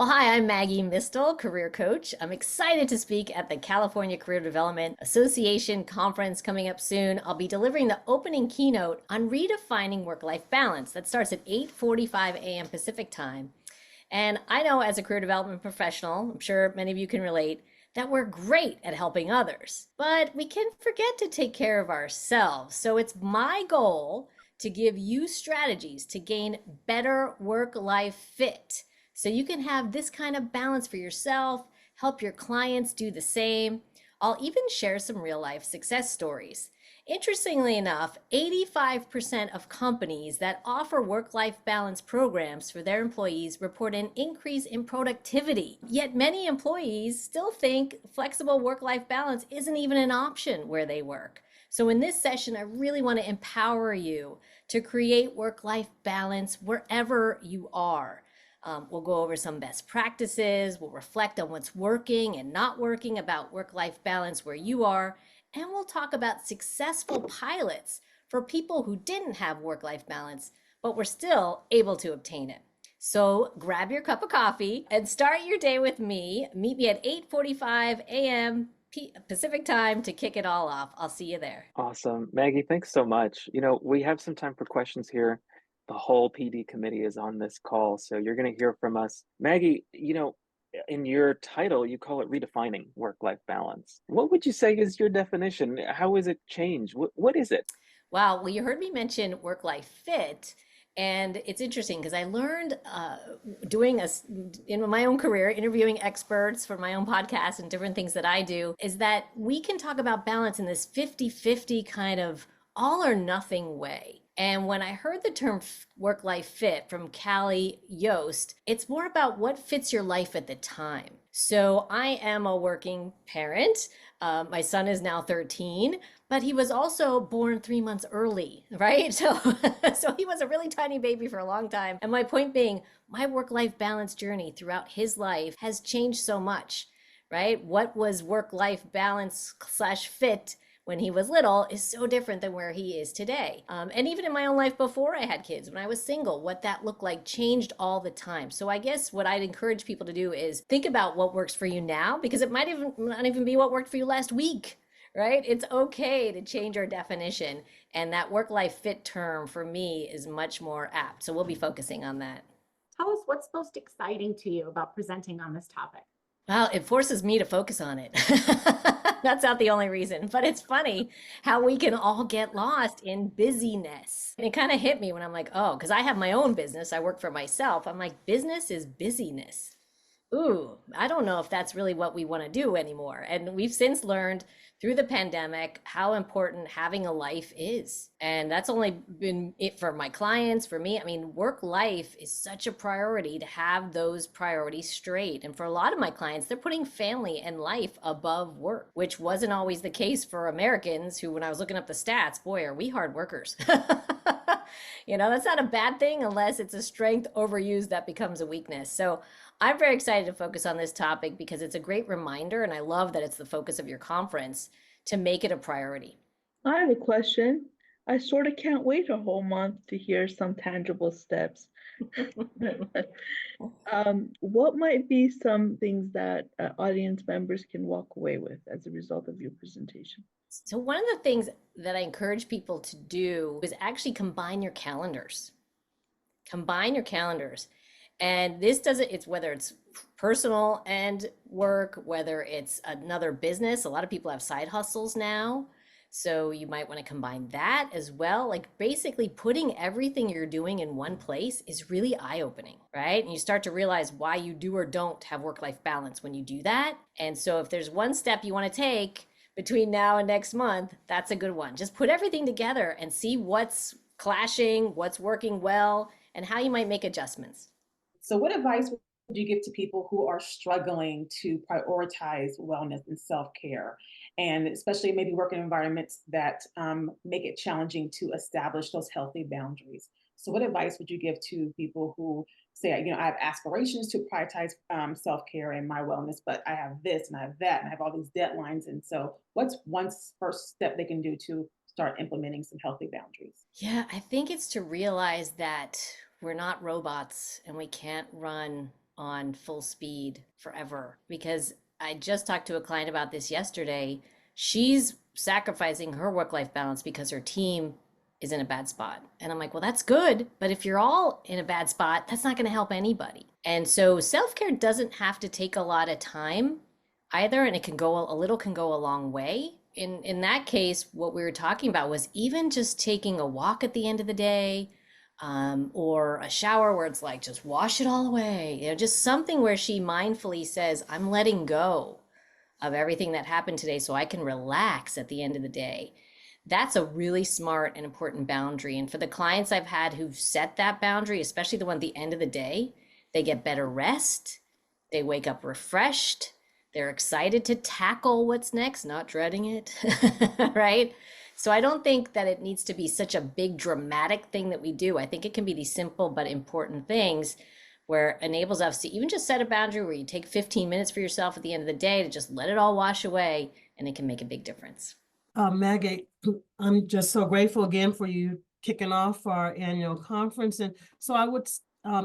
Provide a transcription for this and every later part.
Well, hi, I'm Maggie Mistal, career coach. I'm excited to speak at the California Career Development Association conference coming up soon. I'll be delivering the opening keynote on redefining work-life balance that starts at 8:45 a.m. Pacific time. And I know as a career development professional, I'm sure many of you can relate, that we're great at helping others, but we can forget to take care of ourselves. So it's my goal to give you strategies to gain better work-life fit so you can have this kind of balance for yourself, help your clients do the same. I'll even share some real life success stories. Interestingly enough, 85% of companies that offer work-life balance programs for their employees report an increase in productivity. Yet many employees still think flexible work-life balance isn't even an option where they work. So in this session, I really want to empower you to create work-life balance wherever you are. We'll go over some best practices. We'll reflect on what's working and not working about work-life balance where you are. And we'll talk about successful pilots for people who didn't have work-life balance, but were still able to obtain it. So grab your cup of coffee and start your day with me. Meet me at 8:45 a.m. Pacific time to kick it all off. I'll see you there. Awesome. Maggie, thanks so much. We have some time for questions here. The whole PD committee is on this call, so you're going to hear from us. Maggie, in your title, you call it redefining work-life balance. What would you say is your definition? How has it changed? What is it? Wow. Well, you heard me mention work-life fit. And it's interesting because I learned doing in my own career, interviewing experts for my own podcast and different things that I do, is that we can talk about balance in this 50-50 kind of all or nothing way. And when I heard the term work-life fit from Callie Yost, it's more about what fits your life at the time. So I am a working parent. My son is now 13, but he was also born 3 months early, right? So he was a really tiny baby for a long time. And my point being, my work-life balance journey throughout his life has changed so much, right? What was work-life balance slash fit when he was little is so different than where he is today. And even in my own life before I had kids, when I was single, what that looked like changed all the time. So I guess what I'd encourage people to do is think about what works for you now, because it might even not even be what worked for you last week, right? It's okay to change our definition. And that work-life fit term for me is much more apt. So we'll be focusing on that. Tell us what's most exciting to you about presenting on this topic. Well, it forces me to focus on it. That's not the only reason, but it's funny how we can all get lost in busyness. And it kind of hit me when I'm like, oh, because I have my own business, I work for myself. I'm like, business is busyness. Ooh, I don't know if that's really what we want to do anymore. And we've since learned through the pandemic how important having a life is. And that's only been it for my clients, for me. I mean, work life is such a priority to have those priorities straight. And for a lot of my clients, they're putting family and life above work, which wasn't always the case for Americans who, when I was looking up the stats, boy, are we hard workers. That's not a bad thing unless it's a strength overused that becomes a weakness. So I'm very excited to focus on this topic because it's a great reminder, and I love that it's the focus of your conference to make it a priority. I have a question. I sort of can't wait a whole month to hear some tangible steps. What might be some things that audience members can walk away with as a result of your presentation? So one of the things that I encourage people to do is actually combine your calendars. Combine your calendars. And this doesn't, it's whether it's personal and work, whether it's another business. A lot of people have side hustles now. So you might want to combine that as well. Like basically putting everything you're doing in one place is really eye-opening, right? And you start to realize why you do or don't have work-life balance when you do that. And so if there's one step you want to take between now and next month, that's a good one. Just put everything together and see what's clashing, what's working well, and how you might make adjustments. So, what advice would you give to people who are struggling to prioritize wellness and self care, and especially maybe working environments that make it challenging to establish those healthy boundaries? So, what advice would you give to people who say, I have aspirations to prioritize self care and my wellness, but I have this and I have that, and I have all these deadlines. And so, what's one first step they can do to start implementing some healthy boundaries? Yeah, I think it's to realize that we're not robots and we can't run on full speed forever, because I just talked to a client about this yesterday. She's sacrificing her work-life balance because her team is in a bad spot. And I'm like, well, that's good. But if you're all in a bad spot, that's not going to help anybody. And so self-care doesn't have to take a lot of time either. And it can go, a little can go a long way. In that case, what we were talking about was even just taking a walk at the end of the day, or a shower where it's like, just wash it all away. Just something where she mindfully says, I'm letting go of everything that happened today so I can relax at the end of the day. That's a really smart and important boundary. And for the clients I've had who've set that boundary, especially the one at the end of the day, they get better rest. They wake up refreshed. They're excited to tackle what's next, not dreading it, right? So I don't think that it needs to be such a big dramatic thing that we do. I think it can be these simple but important things where it enables us to even just set a boundary where you take 15 minutes for yourself at the end of the day to just let it all wash away, and it can make a big difference. Maggie, I'm just so grateful again for you kicking off our annual conference. And so I would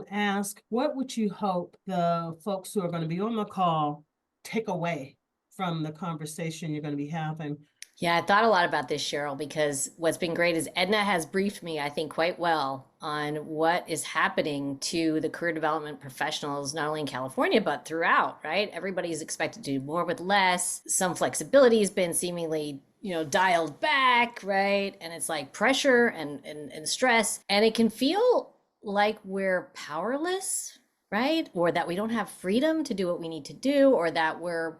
ask, what would you hope the folks who are going to be on the call take away from the conversation you're going to be having? Yeah, I thought a lot about this, Cheryl, because what's been great is Edna has briefed me, I think, quite well on what is happening to the career development professionals, not only in California, but throughout, right? Everybody's expected to do more with less. Some flexibility has been seemingly, dialed back, right? And it's like pressure and stress. And it can feel like we're powerless, right? Or that we don't have freedom to do what we need to do, or that we're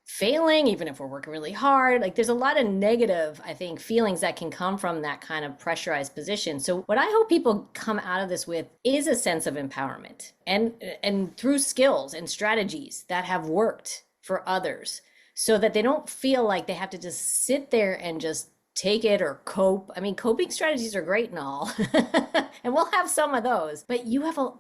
failing, even if we're working really hard. Like there's a lot of negative, I think, feelings that can come from that kind of pressurized position. So what I hope people come out of this with is a sense of empowerment and through skills and strategies that have worked for others, so that they don't feel like they have to just sit there and just take it or cope. I mean, coping strategies are great and all, and we'll have some of those, but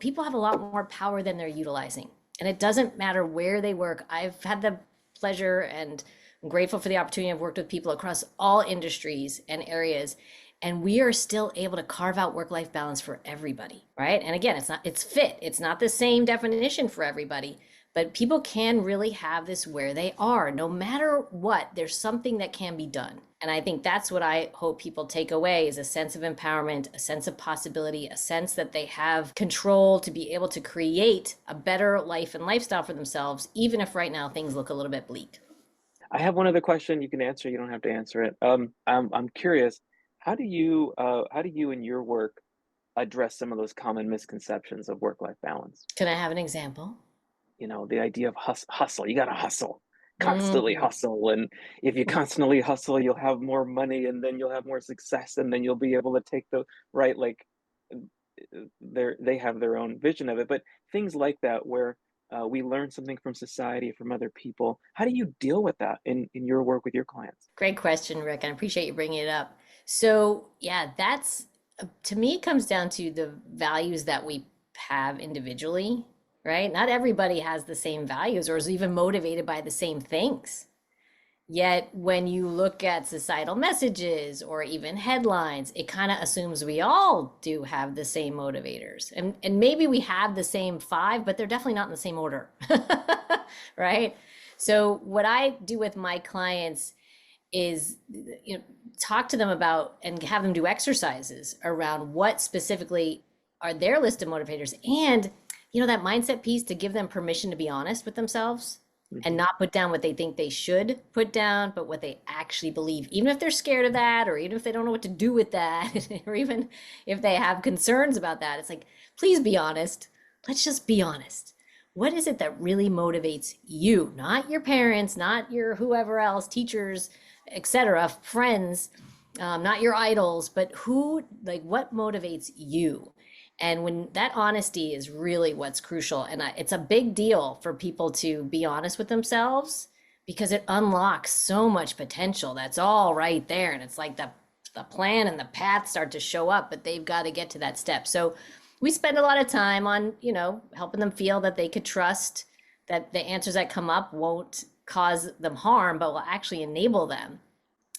people have a lot more power than they're utilizing. And it doesn't matter where they work. I've had the pleasure and I'm grateful for the opportunity. I've worked with people across all industries and areas, and we are still able to carve out work-life balance for everybody, right? And again, it's not the same definition for everybody, but people can really have this where they are. No matter what, there's something that can be done. And I think that's what I hope people take away, is a sense of empowerment, a sense of possibility, a sense that they have control to be able to create a better life and lifestyle for themselves, even if right now things look a little bit bleak. I have one other question you can answer. You don't have to answer it. I'm curious, how do you in your work address some of those common misconceptions of work-life balance? Can I have an example? The idea of hustle. You got to hustle, constantly hustle. And if you constantly hustle, you'll have more money, and then you'll have more success, and then you'll be able to take the right, like they have their own vision of it. But things like that, where we learn something from society, from other people. How do you deal with that in your work with your clients? Great question, Rick. And I appreciate you bringing it up. So yeah, that's, to me, it comes down to the values that we have individually, right? Not everybody has the same values or is even motivated by the same things. Yet when you look at societal messages or even headlines, it kind of assumes we all do have the same motivators. And maybe we have the same 5, but they're definitely not in the same order, right? So what I do with my clients is talk to them about and have them do exercises around what specifically are their list of motivators, and that mindset piece to give them permission to be honest with themselves and not put down what they think they should put down, but what they actually believe, even if they're scared of that, or even if they don't know what to do with that, or even if they have concerns about that. It's like, please be honest. Let's just be honest. What is it that really motivates you? Not your parents, not your whoever else, teachers, etc., friends, not your idols, but what motivates you? And when that honesty is really what's crucial, and it's a big deal for people to be honest with themselves, because it unlocks so much potential that's all right there. And it's like the plan and the path start to show up, but they've got to get to that step. So we spend a lot of time on, helping them feel that they could trust that the answers that come up won't cause them harm, but will actually enable them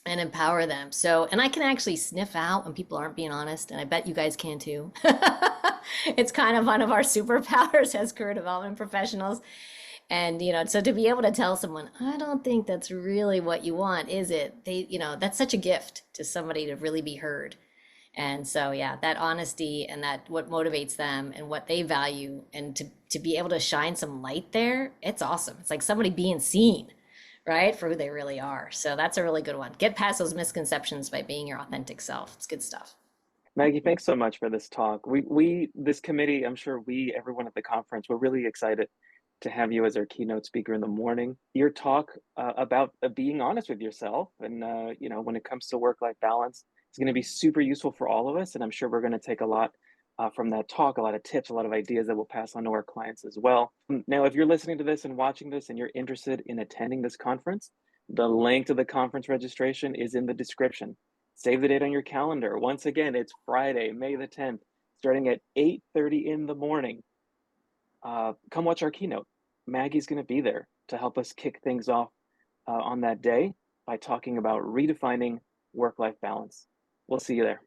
and empower them. So, and I can actually sniff out when people aren't being honest, and I bet you guys can too. It's kind of one of our superpowers as career development professionals. And, so to be able to tell someone, I don't think that's really what you want, is it? That's such a gift to somebody to really be heard. And so, yeah, that honesty and that what motivates them and what they value, and to be able to shine some light there, it's awesome. It's like somebody being seen, right, for who they really are. So that's a really good one. Get past those misconceptions by being your authentic self. It's good stuff. Maggie, thanks so much for this talk. This committee, I'm sure everyone at the conference, we're really excited to have you as our keynote speaker in the morning. Your talk about being honest with yourself and, when it comes to work-life balance, is going to be super useful for all of us. And I'm sure we're going to take a lot from that talk, a lot of tips, a lot of ideas that we'll pass on to our clients as well. Now, if you're listening to this and watching this and you're interested in attending this conference, the link to the conference registration is in the description. Save the date on your calendar. Once again, it's Friday, May the 10th, starting at 8:30 in the morning. Come watch our keynote. Maggie's going to be there to help us kick things off on that day by talking about redefining work-life balance. We'll see you there.